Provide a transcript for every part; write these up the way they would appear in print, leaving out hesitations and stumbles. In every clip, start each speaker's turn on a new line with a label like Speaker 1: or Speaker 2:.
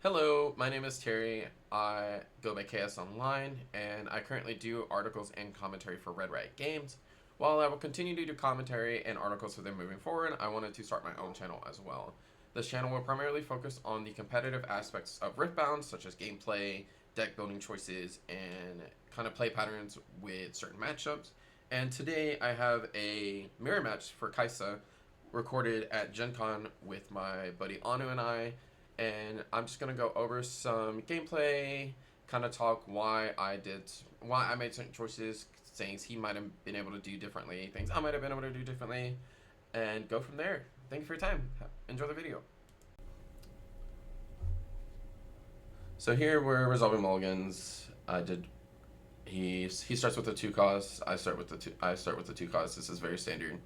Speaker 1: Hello, my name is Terry. I go by KS Online, and I currently do articles and commentary for Red Riot Games. While I will continue to do commentary and articles for them moving forward, I wanted to start my own channel as well. This channel will primarily focus on the competitive aspects of Riftbound, such as gameplay, deck building choices, and kind of play patterns with certain matchups. And today I have a mirror match for Kaisa recorded at Gencon with my buddy Anu and and I'm just gonna go over some gameplay, kind of talk why I made certain choices, things he might have been able to do differently, things I might have been able to do differently, and go from there. Thank you for your time. Enjoy the video. So here we're resolving mulligans. He starts with the 2 costs. I start with the 2 costs. This is very standard.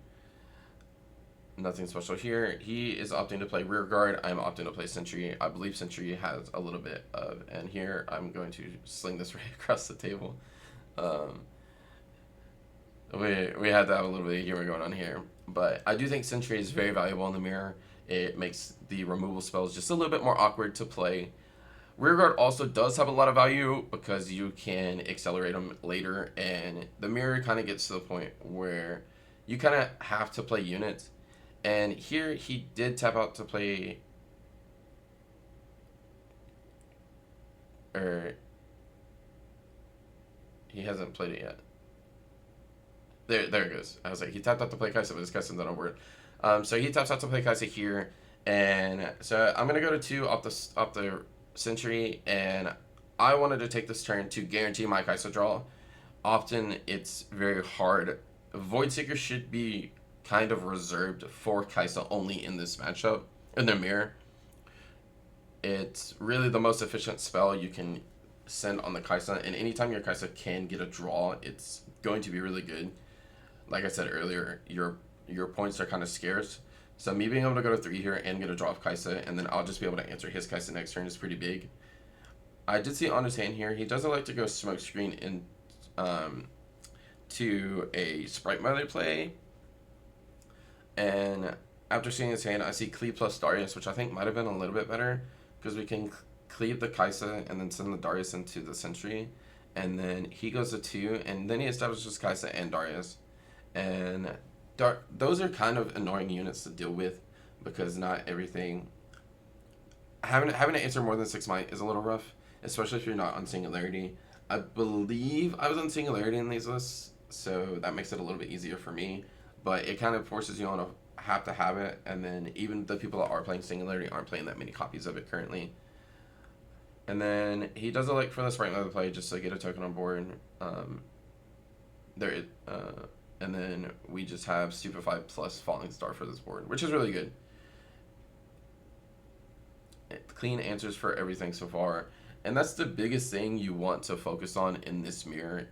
Speaker 1: Nothing special here. He is opting to play rear guard. I'm opting to play sentry. I believe sentry has a little bit of, and here I'm going to sling this right across the table. We had to have a little bit of humor going on here, but I do think sentry is very valuable in the mirror. It makes the removal spells just a little bit more awkward to play. Rearguard also does have a lot of value because you can accelerate them later, and the mirror kind of gets to the point where you kind of have to play units. And here he did tap out to play, or he hasn't played it yet. There it goes. I was like, he tapped out to play Kaisa, but his Kaisa's not on board. So he taps out to play Kaisa here, and so I'm gonna go to 2 off the Sentry, and I wanted to take this turn to guarantee my Kaisa draw. Often it's very hard. Void Seeker should be kind of reserved for Kaisa only in this matchup, in the mirror. It's really the most efficient spell you can send on the Kaisa, and anytime your Kaisa can get a draw, it's going to be really good. Like I said earlier, your points are kind of scarce. So me being able to go to 3 here and get a draw of Kaisa, and then I'll just be able to answer his Kaisa next turn is pretty big. I did see on his hand here, he doesn't like to go smoke screen in to a Sprite Mother play. And after seeing his hand, I see Cleave plus Darius, which I think might have been a little bit better, because we can cleave the Kaisa and then send the Darius into the Sentry. And then he goes to 2, and then he establishes Kaisa and Darius. And those are kind of annoying units to deal with, because not everything... Having to answer more than 6 might is a little rough, especially if you're not on Singularity. I believe I was on Singularity in these lists, so that makes it a little bit easier for me. But it kind of forces you on to have it, and then even the people that are playing Singularity aren't playing that many copies of it currently. And then he does elect for the Sprite Mother play just to get a token on board. And then we just have Stupefy plus Falling Star for this board, which is really good. Clean answers for everything so far. And that's the biggest thing you want to focus on in this mirror,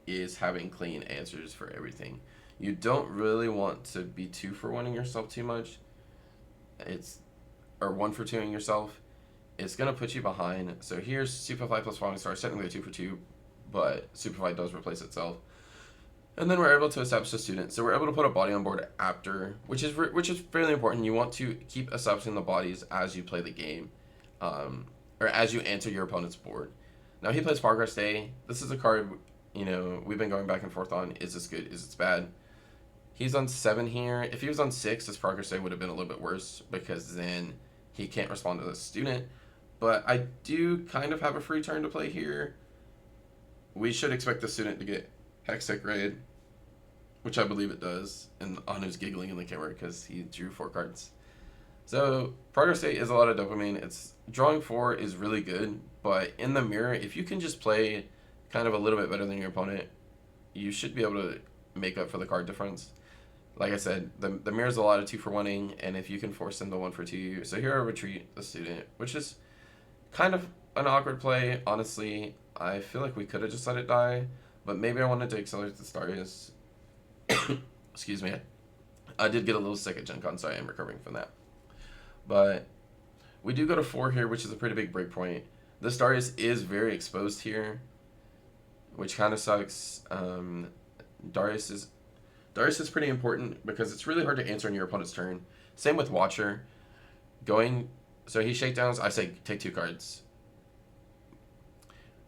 Speaker 1: is having clean answers for everything. You don't really want to be 2-for-1ing yourself too much. Or 1-for-2ing yourself. It's going to put you behind. So here's Stupefy plus Falling Star, technically a 2-for-2, but Stupefy does replace itself. And then we're able to establish a student. So we're able to put a body on board after, which is fairly important. You want to keep establishing the bodies as you play the game, or as you enter your opponent's board. Now he plays Progress Day. This is a card, we've been going back and forth on. Is this good? Is this bad? He's on 7 here. If he was on 6, his Progress Day would have been a little bit worse, because then he can't respond to the student. But I do kind of have a free turn to play here. We should expect the student to get Hextech Raid, which I believe it does. And Anu's giggling in the camera because he drew 4 cards. So Progress Day is a lot of dopamine. Drawing 4 is really good, but in the mirror, if you can just play kind of a little bit better than your opponent, you should be able to make up for the card difference. Like I said, the mirror's a lot of 2-for-1ing, and if you can force them to 1-for-2, so here I retreat the student, which is kind of an awkward play, honestly. I feel like we could have just let it die, but maybe I wanted to accelerate the Darius. Excuse me. I did get a little sick at Gencon, so I am recovering from that. But we do go to 4 here, which is a pretty big break point. This Darius is very exposed here, which kind of sucks. Darius is pretty important because it's really hard to answer on your opponent's turn. Same with Watcher. Going So he shakedowns. I say take 2 cards.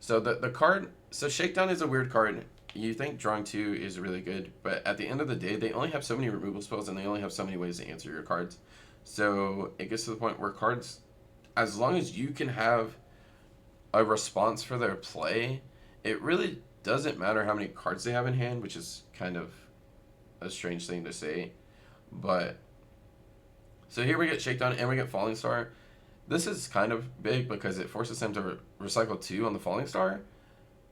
Speaker 1: So the card. So shakedown is a weird card. You think drawing 2 is really good, but at the end of the day, they only have so many removal spells and they only have so many ways to answer your cards. So it gets to the point where cards, as long as you can have a response for their play, it really doesn't matter how many cards they have in hand, which is kind of a strange thing to say. But so here we get Shakedown and we get Falling Star. This is kind of big because it forces him to recycle 2 on the Falling Star,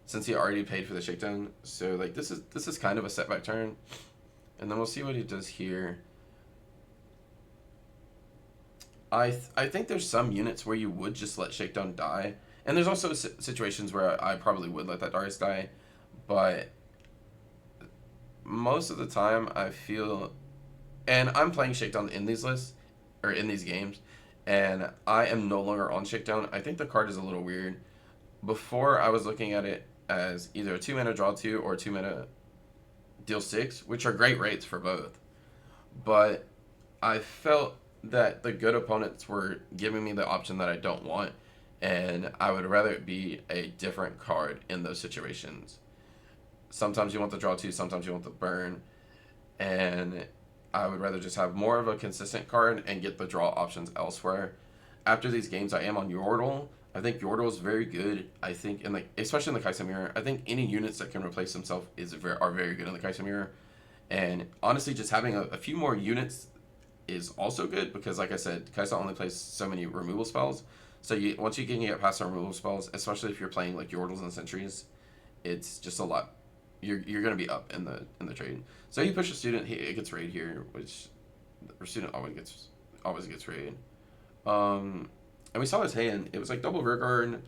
Speaker 1: since he already paid for the Shakedown. So like this is kind of a setback turn, and then we'll see what he does here. I think there's some units where you would just let Shakedown die, and there's also situations where I probably would let that Darius die, but most of the time I feel, and I'm playing Shakedown in these lists or in these games, and I am no longer on Shakedown. I think the card is a little weird. Before I was looking at it as either a 2 mana draw 2 or a 2 mana deal 6, which are great rates for both. But I felt that the good opponents were giving me the option that I don't want, and I would rather it be a different card in those situations. Sometimes you want the draw 2, sometimes you want the burn, and I would rather just have more of a consistent card and get the draw options elsewhere. After these games, I am on Yordle. I think Yordle is very good. I think especially in the Kai'Sa Mirror, I think any units that can replace themselves are very good in the Kai'Sa Mirror. And honestly, just having a few more units is also good because, like I said, Kai'Sa only plays so many removal spells. So once you can get past the removal spells, especially if you're playing like Yordles and Sentries, it's just a lot. You're gonna be up in the trade. So he pushes Student. It gets raid here, which the Student always gets raid. And we saw his hand. It was like double Rearguard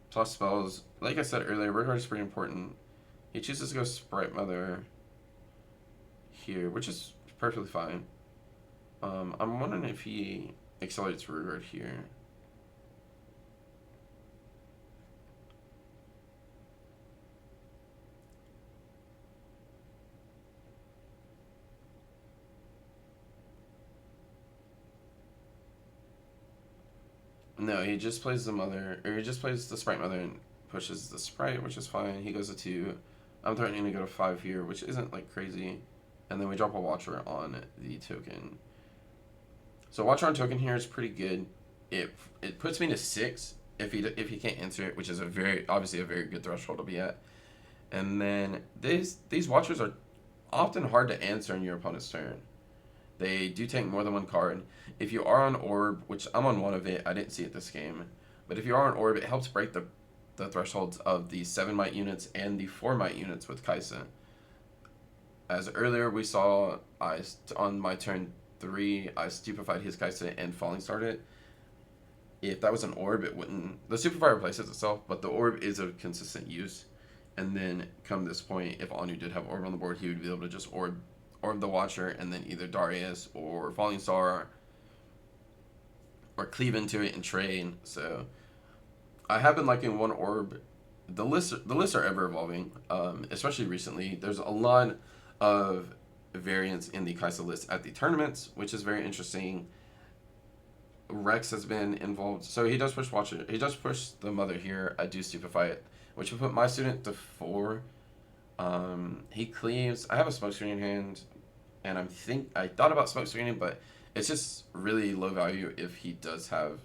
Speaker 1: plus spells. Like I said earlier, Rearguard is pretty important. He chooses to go Sprite Mother here, which is perfectly fine. I'm wondering if he accelerates Rearguard here. No, he just plays the Mother, or he just plays the Sprite Mother and pushes the Sprite, which is fine. He goes to 2. I'm threatening to go to 5 here, which isn't like crazy. And then we drop a Watcher on the token. So Watcher on token here is pretty good. It puts me to 6 if he can't answer it, which is obviously a very good threshold to be at. And then these Watchers are often hard to answer in your opponent's turn. They do take more than one card. If you are on Orb, which I'm on one of it, I didn't see it this game, but if you are on Orb, it helps break the thresholds of the 7 might units and the 4 might units with Kai'Sa. As earlier we saw, on my turn 3, I stupefied his Kai'Sa and Falling Starred it. If that was an Orb, it wouldn't. The Stupefy replaces itself, but the Orb is a consistent use. And then come this point, if Anu did have Orb on the board, he would be able to just Orb the Watcher and then either Darius or Falling Star or cleave into it and trade. So I have been liking one Orb. The lists are ever evolving, especially recently. There's a lot of variance in the Kai'Sa list at the tournaments, which is very interesting. Rex has been involved, so he does push Watcher. He does push the Mother here. I do stupefy it, which will put my Student to 4. He cleaves. I have a smoke screen in hand, and I thought about smoke screening, but it's just really low value if he does have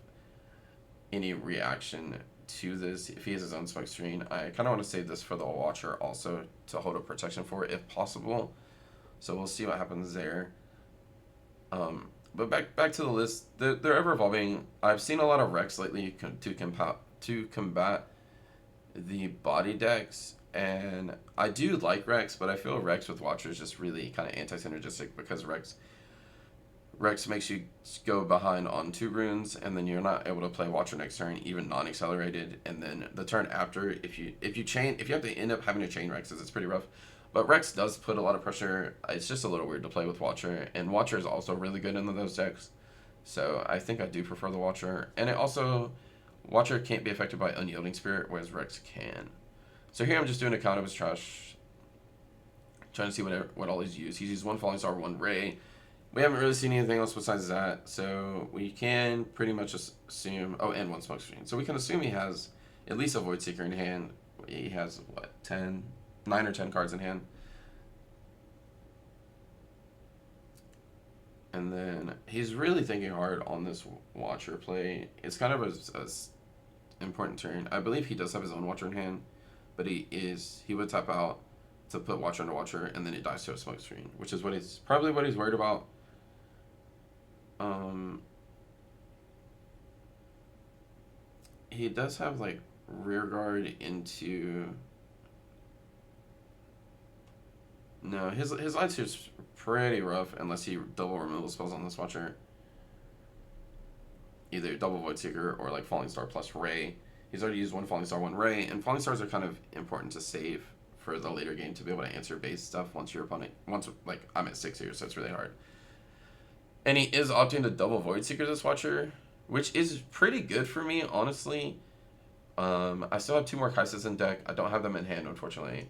Speaker 1: any reaction to this. If he has his own smoke screen, I kind of want to save this for the Watcher also to hold up protection for it if possible. So we'll see what happens there. But back to the list, they're ever evolving. I've seen a lot of Rex lately to combat the body decks, and I do like Rex, but I feel Rex with Watcher is just really kind of anti-synergistic because Rex makes you go behind on 2 runes, and then you're not able to play Watcher next turn, even non-accelerated. And then the turn after, if you have to end up having to chain Rexes, it's pretty rough. But Rex does put a lot of pressure. It's just a little weird to play with Watcher, and Watcher is also really good in those decks. So I think I do prefer the Watcher, and it also Watcher can't be affected by Unyielding Spirit, whereas Rex can. So here I'm just doing a count of his trash, trying to see what all he's used. He's used 1 Falling Star, 1 Ray, we haven't really seen anything else besides that, so we can pretty much just assume. Oh, and one smoke screen. So we can assume he has at least a Void Seeker in hand. He has what, 9 or 10 cards in hand. And then he's really thinking hard on this Watcher play. It's kind of a important turn. I believe he does have his own Watcher in hand, but he would tap out to put Watcher into Watcher, and then he dies to a smoke screen, which is probably what he's worried about. He does have like rear guard into. No, his line is pretty rough unless he double removal spells on this Watcher. Either double Void Seeker or like Falling Star plus Ray. He's already used one Falling Star, one Ray, and Falling Stars are kind of important to save for the later game to be able to answer base stuff once like I'm at 6 here, so it's really hard. And he is opting to double Void Seeker this Watcher, which is pretty good for me, honestly. I still have 2 more Kaisas in deck. I don't have them in hand, unfortunately.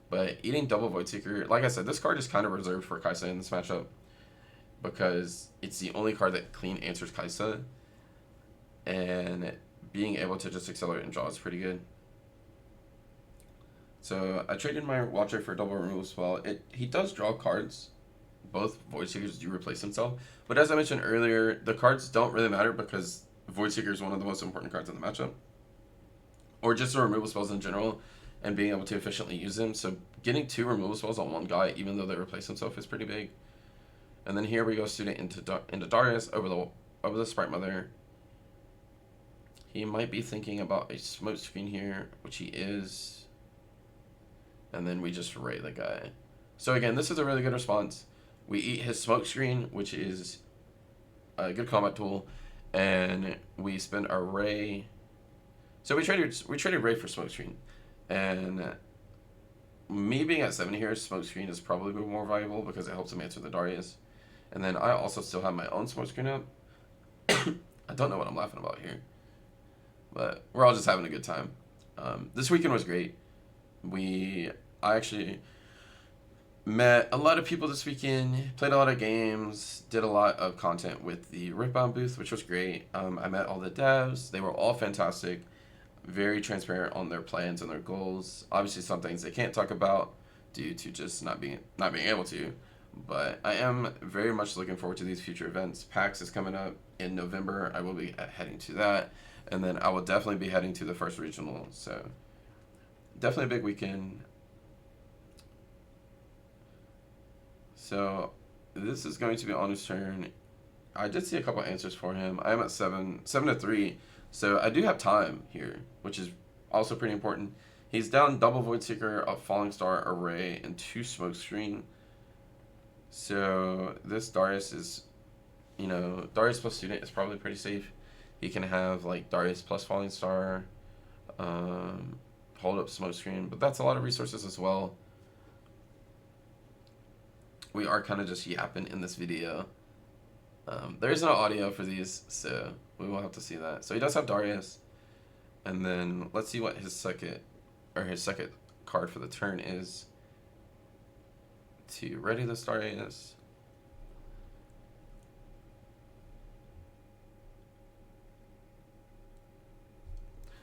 Speaker 1: But eating double Void Seeker, like I said, this card is kind of reserved for Kaisa in this matchup because it's the only card that clean answers Kaisa. And being able to just accelerate and draw is pretty good. So I traded my Watcher for double removal spell. He does draw cards. Both Void Seekers do replace himself. But as I mentioned earlier, the cards don't really matter because Void Seeker is one of the most important cards in the matchup. Or just the removal spells in general and being able to efficiently use them. So getting 2 removal spells on one guy, even though they replace himself, is pretty big. And then here we go, Student into Darius over the Sprite Mother. He might be thinking about a smoke screen here, which he is. And then we just Ray the guy. So again, this is a really good response. We eat his smoke screen, which is a good combat tool, and we spend our Ray. So we traded Ray for smoke screen, and me being at 7 here, smoke screen is probably more valuable because it helps him answer the Darius. And then I also still have my own smoke screen up. I don't know what I'm laughing about here, but we're all just having a good time. This weekend was great. I actually met a lot of people this weekend, played a lot of games, did a lot of content with the Riftbound booth, which was great. I met all the devs. They were all fantastic, very transparent on their plans and their goals. Obviously, some things they can't talk about due to just not being able to. But I am very much looking forward to these future events. PAX is coming up in November. I will be heading to that. And then I will definitely be heading to the first regional. So definitely a big weekend. So this is going to be on his turn. I did see a couple answers for him. I am at 7 to 3. So I do have time here, which is also pretty important. He's down double Void Seeker, a Falling Star, Array, and 2 Smoke Screen. So this Darius is, Darius plus Student is probably pretty safe. He can have like Darius plus Falling Star, hold up Smoke Screen, but that's a lot of resources as well. We are kind of just yapping in this video. There is no audio for these, so we will have to see that. So he does have Darius, and then let's see what his second card for the turn is. To ready this Darius.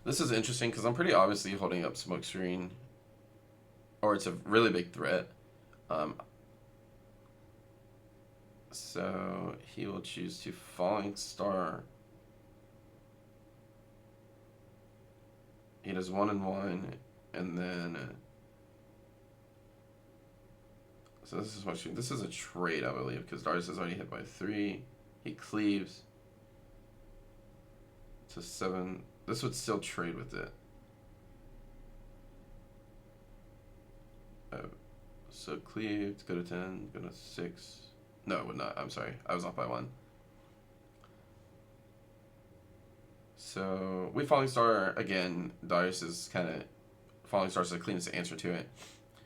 Speaker 1: This is interesting because I'm pretty obviously holding up Smoke Screen, or it's a really big threat. So he will choose to Falling Star. He does 1 and 1, and then so this is what this is a trade, I believe, because Darius is already hit by 3. He cleaves to 7. This would still trade with it. So cleaved, go to 10, go to 6. No, it would not. I'm sorry. I was off by 1. So we Falling Star again. Darius is kind of Falling Star is the cleanest answer to it,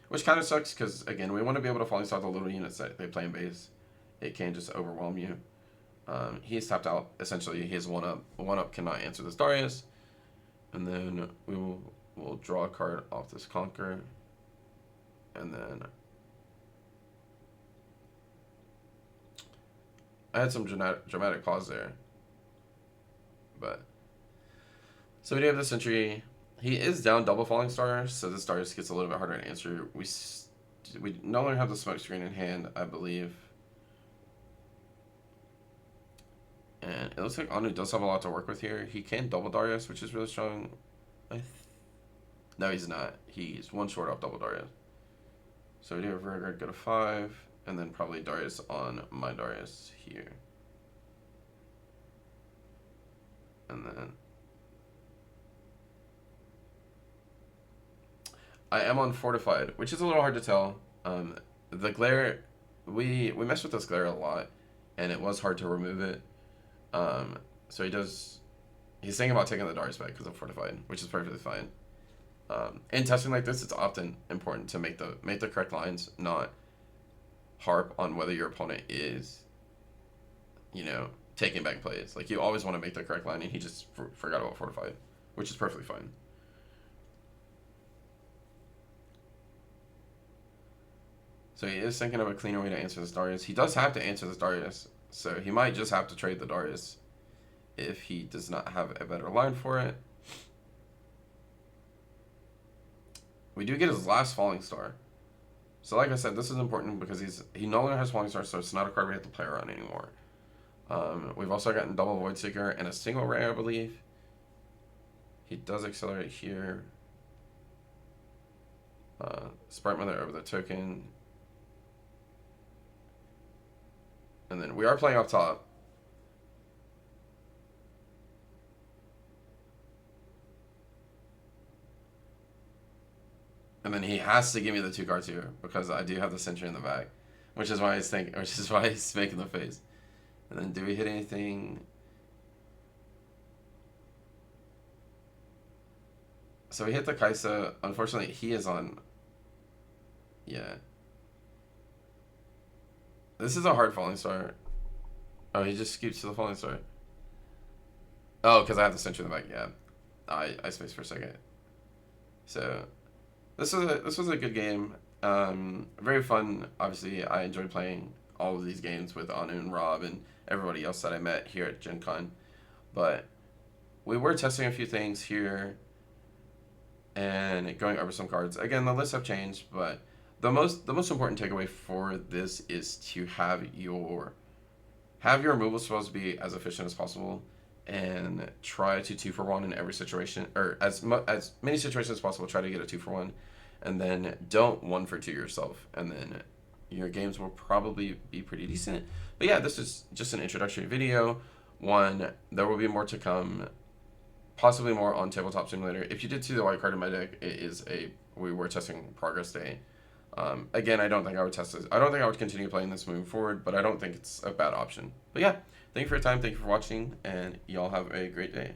Speaker 1: which kind of sucks because again we want to be able to Falling Star the little units that they play in base. It can just overwhelm you. He's tapped out. Essentially, his 1-up. 1-up cannot answer this Darius, and then we'll draw a card off this Conquer, and then I had some dramatic pause there. But so we do have this entry. He is down double falling star, so this Darius gets a little bit harder to answer. We no longer have the smoke screen in hand, I believe. And it looks like Anu does have a lot to work with here. He can double Darius, which is really strong. No, he's not. He's one short off double Darius. So we do have Rearguard go to 5, and then probably Darius on my Darius here. And then I am on Fortified, which is a little hard to tell. The glare, we messed with this glare a lot, and it was hard to remove it. So he's thinking about taking the Darius back because I'm Fortified, which is perfectly fine. In testing like this, it's often important to make the correct lines, not harp on whether your opponent is, taking back plays. Like, you always want to make the correct line, and he just forgot about Fortified, which is perfectly fine. So he is thinking of a cleaner way to answer this Darius. He does have to answer this Darius, so he might just have to trade the Darius if he does not have a better line for it. We do get his last Falling Star. So like I said, this is important because he no longer has Falling Star, so it's not a card we have to play around anymore. We've also gotten double Void Seeker and a single Ray, I believe. He does accelerate here. Sprite Mother over the token. And then we are playing up top. And then he has to give me the 2 cards here because I do have the Sentry in the back, which is why he's making the face. And then do we hit anything? So we hit the Kaisa. Unfortunately, he is on. Yeah. This is a hard Falling Star. Oh, he just scoots to the Falling Star. Oh, because I have the Sentry in the back. Yeah. I spaced for a second. So this was a good game. Very fun. Obviously, I enjoyed playing all of these games with Anu and Rob and everybody else that I met here at Gencon. But we were testing a few things here and going over some cards. Again, the lists have changed, but the most important takeaway for this is to have your removal spells be as efficient as possible, and try to 2-for-1 in every situation, or as many situations as possible. Try to get a 2-for-1, and then don't 1-for-2 yourself, and then your games will probably be pretty decent. But yeah, this is just an introductory video. There will be more to come, possibly more on Tabletop Simulator. If you did see the white card in my deck, we were testing Progress Day. Again, I don't think I would test this. I don't think I would continue playing this moving forward, but I don't think it's a bad option. But yeah, thank you for your time. Thank you for watching, and y'all have a great day.